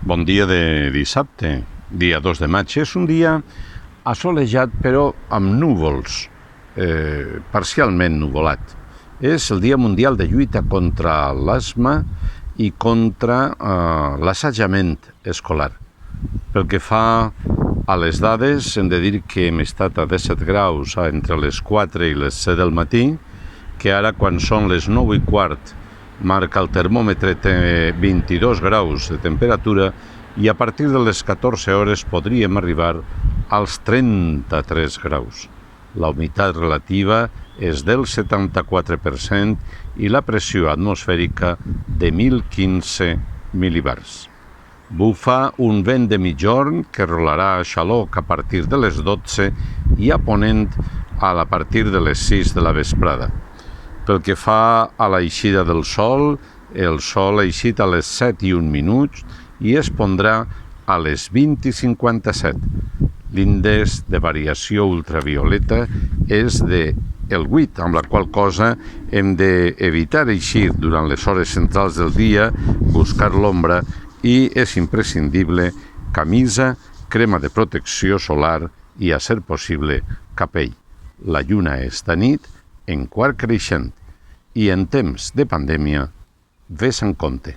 Bon dia de dissabte, dia 2 de maig. És un dia assolejat però amb núvols, parcialment nuvolat. És el Dia Mundial de Lluita contra l'asma i contra l'assetjament escolar. Pel que fa a les dades, hem de dir que hem estat a 17 graus entre les 4 i les 7 del matí, que ara, quan són les 9 i quart, marca el termòmetre 22 graus de temperatura i a partir de les 14 hores podríem arribar als 33 graus. La humitat relativa és del 74% i la pressió atmosfèrica de 1.015 mil·libars. Bufa un vent de migjorn que rolarà a xaloc a partir de les 12 i a ponent a partir de les 6 de la vesprada. Pel que fa a l'eixida del sol, el sol ha eixit a les 7 i 1 minuts i es pondrà a les 20:57. L'índex de variació ultravioleta és de el 8, amb la qual cosa hem d'evitar eixir durant les hores centrals del dia, buscar l'ombra i és imprescindible camisa, crema de protecció solar i, a ser possible, capell. La lluna esta nit en quart creixent i en temps de pandèmia, ves en compte.